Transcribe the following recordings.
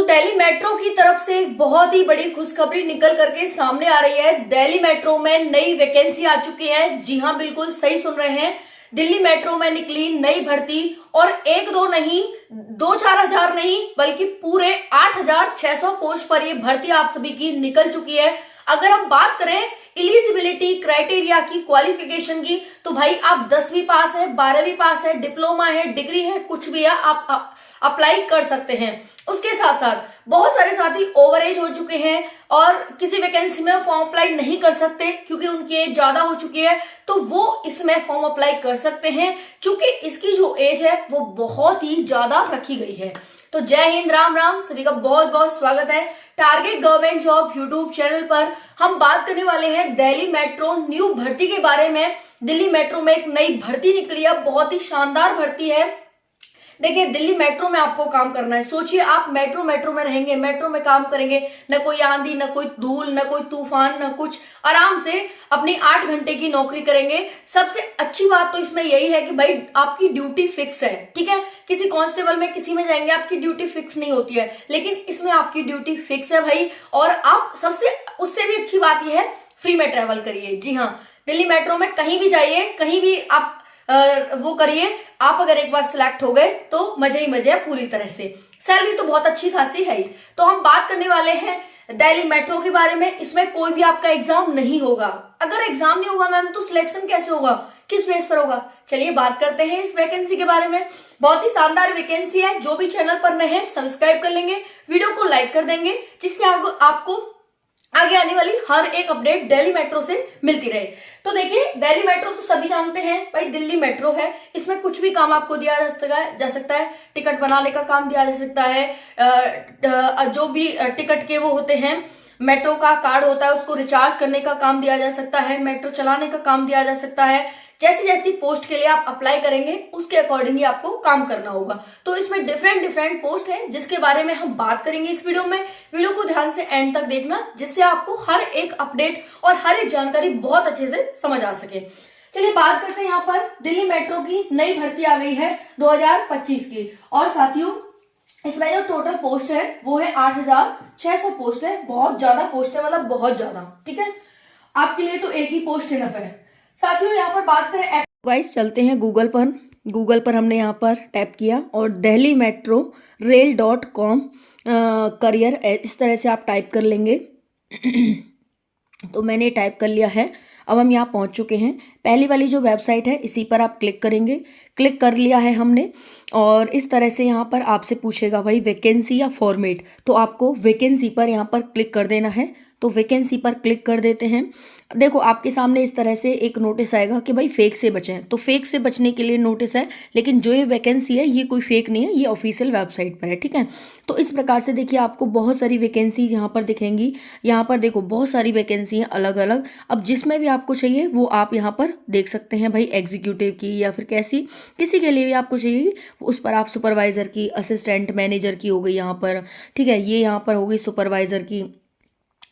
Delhi metro की तरफ से एक बहुत ही बड़ी खुशखबरी निकल करके सामने आ रही है। दिल्ली मेट्रो में नई वैकेंसी आ चुकी है। जी हाँ, बिल्कुल सही सुन रहे हैं। दिल्ली मेट्रो में निकली नई भर्ती और एक दो नहीं, 2-4 हजार नहीं, बल्कि पूरे 8,600 पोस्ट पर ये भर्ती आप सभी की निकल चुकी है। अगर हम बात करें एलिजिबिलिटी क्राइटेरिया की, क्वालिफिकेशन की, तो भाई आप 10वीं पास है, 12वीं पास है, डिप्लोमा है, डिग्री है, कुछ भी है, आप अप्लाई कर सकते हैं। उसके साथ साथ बहुत सारे साथी ओवर एज हो चुके हैं और किसी वैकेंसी में फॉर्म अप्लाई नहीं कर सकते क्योंकि उनकी एज ज्यादा हो चुकी है, तो वो इसमें फॉर्म अप्लाई कर सकते हैं क्योंकि इसकी जो एज है वो बहुत ही ज्यादा रखी गई है। तो जय हिंद, राम राम, सभी का बहुत बहुत स्वागत है target government job YouTube channel पर। हम बात करने वाले हैं दिल्ली मेट्रो न्यू भर्ती के बारे में। दिल्ली मेट्रो में एक नई भर्ती निकली है, बहुत ही शानदार भर्ती है। देखिए, दिल्ली मेट्रो में आपको काम करना है। सोचिए, आप मेट्रो में रहेंगे, मेट्रो में काम करेंगे, न कोई आंधी, न कोई धूल, न कोई तूफान, न कुछ, आराम से अपनी 8 घंटे की नौकरी करेंगे। सबसे अच्छी बात तो इसमें यही है कि भाई आपकी ड्यूटी फिक्स है। ठीक है, किसी कांस्टेबल में किसी में जाएंगे आपकी ड्यूटी फिक्स नहीं होती है, लेकिन इसमें आपकी ड्यूटी फिक्स है भाई। और आप सबसे उससे भी अच्छी बात यह है, फ्री में ट्रेवल करिए। जी हाँ, दिल्ली मेट्रो में कहीं भी जाइए, कहीं भी आप वो करिए। आप अगर एक बार सिलेक्ट हो गए तो मजे ही मजे है पूरी तरह से। सैलरी तो बहुत अच्छी खासी है ही। तो हम बात करने वाले हैं दिल्ली मेट्रो के बारे में। इसमें कोई भी आपका एग्जाम नहीं होगा। अगर एग्जाम नहीं होगा मैम, तो सिलेक्शन कैसे होगा, किस बेस पर होगा? चलिए बात करते हैं इस वैकेंसी के बारे में। बहुत ही शानदार वैकेंसी है। जो भी चैनल पर नए हैं सब्सक्राइब कर लेंगे, वीडियो को लाइक कर देंगे, जिससे आपको आगे आने वाली हर एक अपडेट दिल्ली मेट्रो से मिलती रहे। तो देखिए, दिल्ली मेट्रो तो सभी जानते हैं भाई, दिल्ली मेट्रो है। इसमें कुछ भी काम आपको दिया जा सकता है। टिकट बनाने का काम दिया जा सकता है, जो भी टिकट के वो होते हैं, मेट्रो का कार्ड होता है उसको रिचार्ज करने का काम दिया जा सकता है, मेट्रो चलाने का काम दिया जा सकता है। जैसी जैसी पोस्ट के लिए आप अप्लाई करेंगे उसके अकॉर्डिंग ही आपको काम करना होगा। तो इसमें डिफरेंट पोस्ट है जिसके बारे में हम बात करेंगे इस वीडियो में। वीडियो को ध्यान से एंड तक देखना, जिससे आपको हर एक अपडेट और हर एक जानकारी बहुत अच्छे से समझ आ सके। चलिए बात करते हैं यहाँ पर दिल्ली मेट्रो की नई भर्ती आ गई है 2025 की। और साथियों, इसमें जो टोटल पोस्ट है वो है 8,600 पोस्ट है। बहुत ज्यादा पोस्ट है, मतलब बहुत ज्यादा। ठीक है, आपके लिए तो एक ही पोस्ट इनफ है। साथियों, यहाँ पर बात करें, गाइस चलते हैं गूगल पर हमने यहाँ पर टैप किया और दिल्ली मेट्रो rail.com करियर इस तरह से आप टाइप कर लेंगे। तो मैंने टाइप कर लिया है। अब हम यहाँ पहुँच चुके हैं। पहली वाली जो वेबसाइट है इसी पर आप क्लिक करेंगे। क्लिक कर लिया है हमने और इस तरह से यहाँ पर आपसे पूछेगा भाई वैकेंसी या फॉर्मेट। तो आपको वैकेंसी पर यहाँ पर क्लिक कर देना है। तो वैकेंसी पर क्लिक कर देते हैं। देखो, आपके सामने इस तरह से एक नोटिस आएगा कि भाई फेक से बचें। तो फेक से बचने के लिए नोटिस है, लेकिन जो ये वैकेंसी है ये कोई फेक नहीं है, ये ऑफिशियल वेबसाइट पर है। ठीक है, तो इस प्रकार से देखिए आपको बहुत सारी वैकेंसीज यहाँ पर दिखेंगी। यहाँ पर देखो बहुत सारी वैकेंसी हैं अलग अलग। अब जिसमें भी आपको चाहिए वो आप यहाँ पर देख सकते हैं भाई, एग्जीक्यूटिव की या फिर कैसी किसी के लिए भी आपको चाहिए उस पर आप सुपरवाइजर की, असिस्टेंट मैनेजर की हो गई यहाँ पर। ठीक है, ये यहाँ पर हो गई सुपरवाइजर की,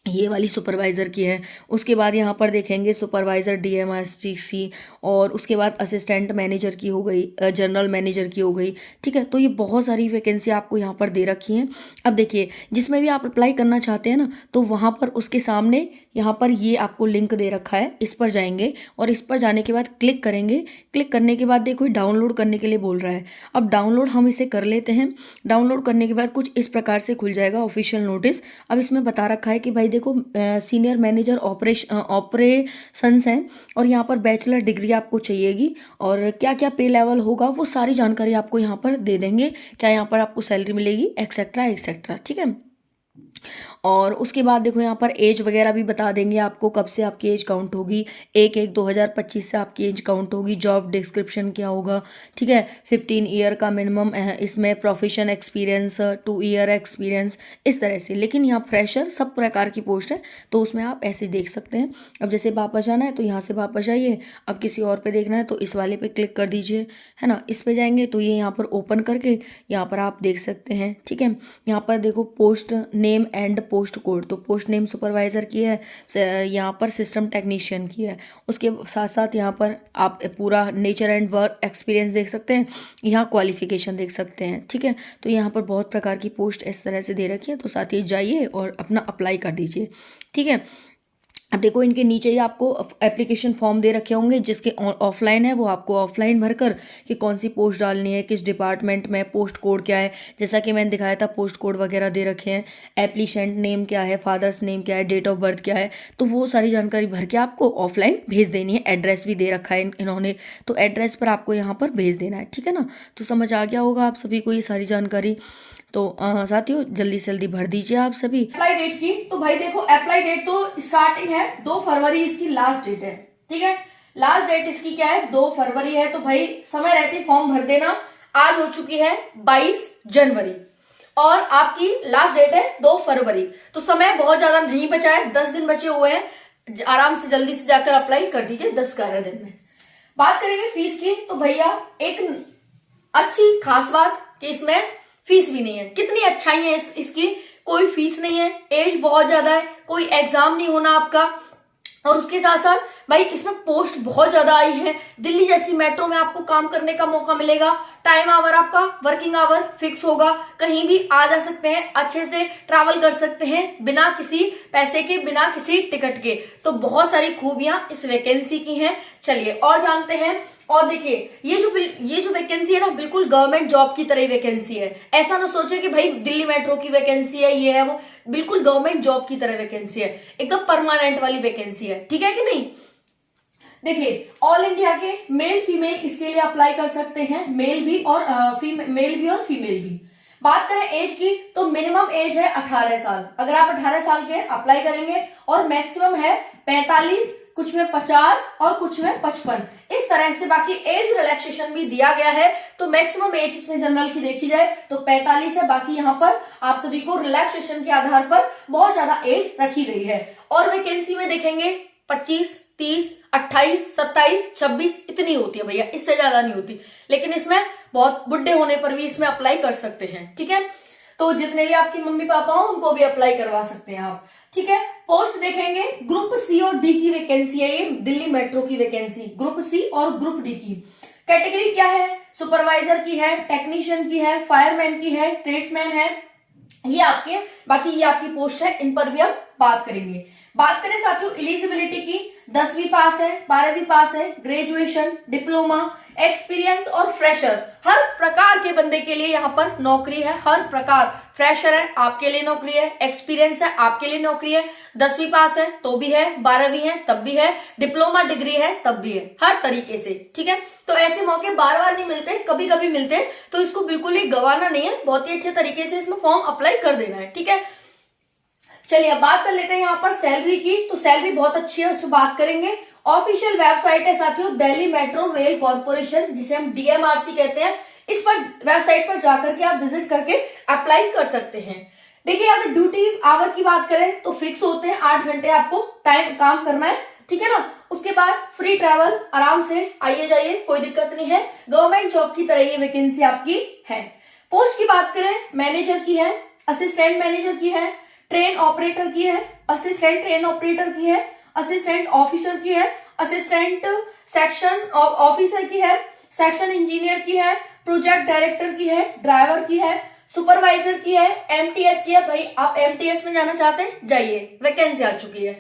ये वाली सुपरवाइज़र की है। उसके बाद यहाँ पर देखेंगे सुपरवाइज़र DMRCC, और उसके बाद असिस्टेंट मैनेजर की हो गई, जनरल मैनेजर की हो गई। ठीक है, तो ये बहुत सारी वैकेंसी आपको यहाँ पर दे रखी हैं। अब देखिए, जिसमें भी आप अप्लाई करना चाहते हैं ना, तो वहाँ पर उसके सामने यहाँ पर ये आपको लिंक दे रखा है। इस पर जाएंगे और इस पर जाने के बाद क्लिक करेंगे। क्लिक करने के बाद देखो डाउनलोड करने के लिए बोल रहा है। अब डाउनलोड हम इसे कर लेते हैं। डाउनलोड करने के बाद कुछ इस प्रकार से खुल जाएगा ऑफिशियल नोटिस। अब इसमें बता रखा है कि भाई देखो, सीनियर मैनेजर ऑपरेशंस हैं और यहाँ पर बैचलर डिग्री आपको चाहिएगी और क्या क्या पे लेवल होगा वो सारी जानकारी आपको यहाँ पर दे देंगे। क्या यहाँ पर आपको सैलरी मिलेगी, एक्सेट्रा एक्सेट्रा। ठीक है, और उसके बाद देखो यहाँ पर एज वगैरह भी बता देंगे आपको, कब से आपकी एज काउंट होगी। 1/1/2025 से आपकी एज काउंट होगी। जॉब डिस्क्रिप्शन क्या होगा। ठीक है, 15 ईयर का मिनिमम है इसमें, प्रोफेशन एक्सपीरियंस 2 ईयर एक्सपीरियंस, इस तरह से। लेकिन यहाँ फ्रेशर सब प्रकार की पोस्ट है, तो उसमें आप ऐसे देख सकते हैं। अब जैसे वापस जाना है तो यहाँ से वापस जाइए। अब किसी और पे देखना है तो इस वाले पे क्लिक कर दीजिए, है ना। इस पे जाएंगे तो ये यहाँ पर ओपन करके यहाँ पर आप देख सकते हैं। ठीक है, यहाँ पर देखो post name and post code, तो पोस्ट नेम सुपरवाइज़र की है, यहाँ पर सिस्टम टेक्नीशियन की है। उसके साथ साथ यहाँ पर आप पूरा नेचर एंड वर्क एक्सपीरियंस देख सकते हैं, यहाँ क्वालिफिकेशन देख सकते हैं। ठीक है, तो यहाँ पर बहुत प्रकार की पोस्ट इस तरह से दे रखी है, तो साथ ही जाइए और अपना अप्लाई कर दीजिए। ठीक है, अब देखो इनके नीचे ही आपको एप्लीकेशन फॉर्म दे रखे होंगे, जिसके ऑफलाइन है वो आपको ऑफलाइन भरकर कि कौन सी पोस्ट डालनी है, किस डिपार्टमेंट में, पोस्ट कोड क्या है, जैसा कि मैंने दिखाया था पोस्ट कोड वगैरह दे रखे हैं, एप्लीसेंट नेम क्या है, फादर्स नेम क्या है, डेट ऑफ बर्थ क्या है, तो वो सारी जानकारी भर के आपको ऑफलाइन भेज देनी है। एड्रेस भी दे रखा है इन्होंने, तो एड्रेस पर आपको यहाँ पर भेज देना है। ठीक है ना, तो समझ आ गया होगा आप सभी को ये सारी जानकारी। तो साथियों जल्दी से जल्दी भर दीजिए आप सभी। अप्लाई डेट की, तो भाई देखो अप्लाई डेट तो स्टार्टिंग है 2 फरवरी इसकी लास्ट डेट है। ठीक है, लास्ट डेट इसकी क्या है 2 फरवरी है, तो भाई समय रहते फॉर्म भर देना। आज हो चुकी है 22 जनवरी और आपकी लास्ट डेट है 2 फरवरी, तो समय बहुत ज्यादा नहीं बचा है, 10 दिन बचे हुए हैं। आराम से जल्दी से जाकर अप्लाई कर दीजिए 10-11 दिन में। बात करेंगे फीस की, तो भैया एक अच्छी खास बात कि इसमें फीस भी नहीं है। कितनी अच्छाई है इसकी, कोई फीस नहीं है, एज बहुत ज्यादा है, कोई एग्जाम नहीं होना आपका, और उसके साथ साथ भाई इसमें पोस्ट बहुत ज्यादा आई है। दिल्ली जैसी मेट्रो में आपको काम करने का मौका मिलेगा, टाइम आवर आपका वर्किंग आवर फिक्स होगा, कहीं भी आ जा सकते हैं, अच्छे से ट्रैवल कर सकते हैं बिना किसी पैसे के, बिना किसी टिकट के। तो बहुत सारी खूबियां इस वैकेंसी की हैं। चलिए और जानते हैं। और देखिए ये जो वैकेंसी है ना, बिल्कुल गवर्नमेंट जॉब की तरह वैकेंसी है। ऐसा ना सोचे कि भाई दिल्ली मेट्रो की वैकेंसी है, ये है वो, बिल्कुल गवर्नमेंट जॉब की तरह वैकेंसी है, एकदम परमानेंट वाली वैकेंसी है। ठीक है कि नहीं। देखिए ऑल इंडिया के मेल फीमेल इसके लिए अप्लाई कर सकते हैं, मेल भी और फीमेल भी। बात करें एज की, तो मिनिमम एज है 18 साल। अगर आप 18 साल के अप्लाई करेंगे, और मैक्सिमम है 45, कुछ में 50 और कुछ में 55, इस तरह से। बाकी एज रिलैक्सेशन भी दिया गया है, तो मैक्सिमम एज इसमें जनरल की देखी जाए तो 45 है। बाकी यहाँ पर आप सभी को रिलैक्सेशन के आधार पर बहुत ज्यादा एज रखी गई है। और वैकेंसी में देखेंगे 25, 30, 28, 27, 26 इतनी होती है भैया, इससे ज्यादा नहीं होती। लेकिन इसमें बहुत बुढ़े होने पर भी इसमें अप्लाई कर सकते हैं। ठीक है, तो जितने भी आपके मम्मी पापा हो उनको भी अप्लाई करवा सकते हैं आप। ठीक है, पोस्ट देखेंगे ग्रुप सी और डी की वैकेंसी है, ये दिल्ली मेट्रो की वैकेंसी, ग्रुप सी और ग्रुप डी की। कैटेगरी क्या है, सुपरवाइजर की है, टेक्नीशियन की है, फायरमैन की है, ट्रेड्समैन है, ये आपके, बाकी ये आपकी पोस्ट है, इन पर भी हम बात करेंगे। बात करें साथियों एलिजिबिलिटी की, 10वीं पास है, 12वीं पास है, ग्रेजुएशन, डिप्लोमा, एक्सपीरियंस और फ्रेशर, हर प्रकार के बंदे के लिए यहाँ पर नौकरी है। हर प्रकार, फ्रेशर है आपके लिए नौकरी है, एक्सपीरियंस है आपके लिए नौकरी है, 10वीं पास है तो भी है, 12वीं है तब भी है, डिप्लोमा डिग्री है तब भी है, हर तरीके से। ठीक है, तो ऐसे मौके बार बार नहीं मिलते, कभी कभी मिलते हैं, तो इसको बिल्कुल ही गंवाना नहीं है, बहुत ही अच्छे तरीके से इसमें फॉर्म अप्लाई कर देना है। ठीक है, चलिए अब बात कर लेते हैं यहाँ पर सैलरी की, तो सैलरी बहुत अच्छी है, उस पर बात करेंगे। ऑफिशियल वेबसाइट है साथियों दिल्ली मेट्रो रेल कॉर्पोरेशन, जिसे हम डीएमआरसी कहते हैं। इस पर वेबसाइट पर जाकर के आप विजिट करके अप्लाई कर सकते हैं। देखिए अगर ड्यूटी आवर की बात करें तो फिक्स होते हैं, 8 घंटे आपको टाइम काम करना है। ठीक है ना, उसके बाद फ्री ट्रैवल, आराम से आइए जाइए, कोई दिक्कत नहीं है, गवर्नमेंट जॉब की तरह ये वैकेंसी आपकी है। पोस्ट की बात करें, मैनेजर की है, असिस्टेंट मैनेजर की है, ट्रेन ऑपरेटर की है, असिस्टेंट ट्रेन ऑपरेटर की है, असिस्टेंट ऑफिसर की है, असिस्टेंट सेक्शन ऑफिसर की है, सेक्शन इंजीनियर की है, प्रोजेक्ट डायरेक्टर की है, ड्राइवर की है, सुपरवाइजर की है, एमटीएस की है। भाई आप एमटीएस में जाना चाहते हैं जाइए, वैकेंसी आ चुकी है।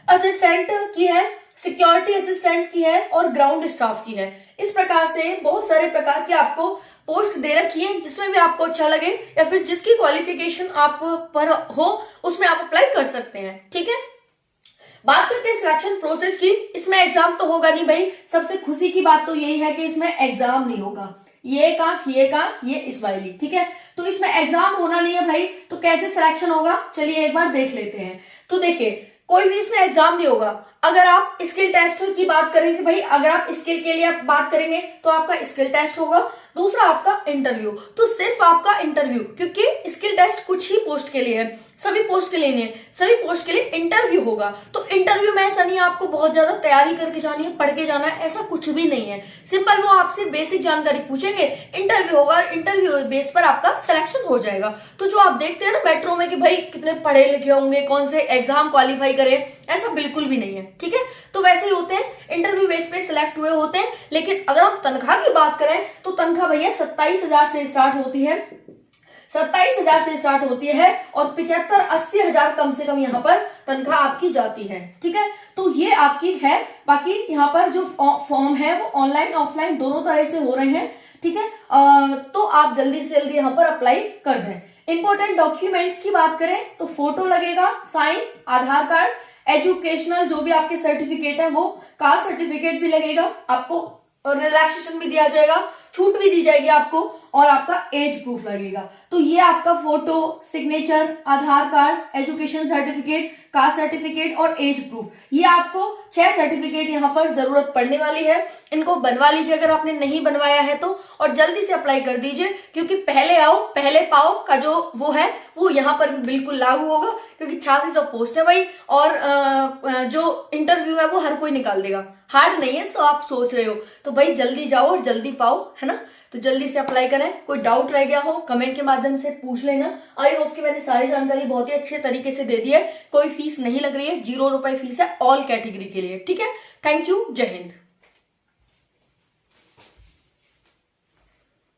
असिस्टेंट की है, सिक्योरिटी असिस्टेंट की है और ग्राउंड स्टाफ की है। इस प्रकार से बहुत सारे प्रकार की आपको पोस्ट दे रखी है, जिसमें भी आपको अच्छा लगे या फिर जिसकी क्वालिफिकेशन आप पर हो उसमें आप अप्लाई कर सकते हैं। ठीक है, बात करते हैं सिलेक्शन प्रोसेस की। इसमें एग्जाम तो होगा नहीं भाई, सबसे खुशी की बात तो यही है कि इसमें एग्जाम नहीं होगा। ये इस्माइली, ठीक है, तो इसमें एग्जाम होना नहीं है भाई, तो कैसे सिलेक्शन होगा चलिए एक बार देख लेते हैं। तो देखिए कोई भी इसमें एग्जाम नहीं होगा, अगर आप स्किल टेस्ट की बात करें कि भाई अगर आप स्किल के लिए आप बात करेंगे तो आपका स्किल टेस्ट होगा, दूसरा आपका इंटरव्यू। तो सिर्फ आपका इंटरव्यू, क्योंकि स्किल टेस्ट कुछ ही पोस्ट के लिए है, सभी पोस्ट के लिए नहीं है, सभी पोस्ट के लिए इंटरव्यू होगा। तो इंटरव्यू में ऐसा नहीं है आपको बहुत ज्यादा तैयारी करके जानी है, पढ़ के जाना है, ऐसा कुछ भी नहीं है। सिंपल वो आपसे बेसिक जानकारी पूछेंगे, इंटरव्यू होगा, इंटरव्यू बेस पर आपका सिलेक्शन हो जाएगा। तो जो आप देखते हैं ना मेट्रो में कि भाई कितने पढ़े लिखे होंगे, कौन से एग्जाम क्वालिफाई करे, ऐसा बिल्कुल भी नहीं है, ठीक है। तो वैसे ही होते हैं, इंटरव्यू बेस पे सिलेक्ट हुए होते हैं। लेकिन अगर हम तनख्वाह की बात करें तो तनख्वाह भैया 27,000 से स्टार्ट होती है, 27,000 से स्टार्ट होती है और 75-80 हजार कम से कम यहाँ पर तनख्वाह आपकी जाती है, ठीक है। तो ये आपकी है। बाकी यहाँ पर जो फॉर्म है वो ऑनलाइन ऑफलाइन दोनों तरह से हो रहे हैं, ठीक है। तो आप जल्दी से जल्दी यहाँ पर अप्लाई कर दें। इंपॉर्टेंट डॉक्यूमेंट्स की बात करें तो फोटो लगेगा, साइन, आधार कार्ड, एजुकेशनल जो भी आपके सर्टिफिकेट है वो, कास्ट सर्टिफिकेट भी लगेगा, आपको रिलैक्सेशन भी दिया जाएगा, छूट भी दी जाएगी आपको, और आपका एज प्रूफ लगेगा। तो ये आपका photo, signature, Aadhaar card, education certificate, caste certificate और एज प्रूफ, ये आपको 6 सर्टिफिकेट यहाँ पर जरूरत पड़ने वाली है। इनको बनवा लीजिए अगर आपने नहीं बनवाया है तो, और जल्दी से अप्लाई कर दीजिए, क्योंकि पहले आओ पहले पाओ का जो वो है वो यहाँ पर बिल्कुल लागू होगा, क्योंकि 8600 पोस्ट है भाई, और जो इंटरव्यू है वो हर कोई निकाल देगा, हार्ड नहीं है। सो आप सोच रहे हो तो भाई जल्दी जाओ और जल्दी पाओ, है ना। तो जल्दी से अप्लाई करें। कोई डाउट रह गया हो कमेंट के माध्यम से पूछ लेना। आई होप कि मैंने सारी जानकारी बहुत ही अच्छे तरीके से दे दी है। कोई फीस नहीं लग रही है, 0 रुपए फीस है ऑल कैटेगरी के लिए, ठीक है। थैंक यू, जय हिंद।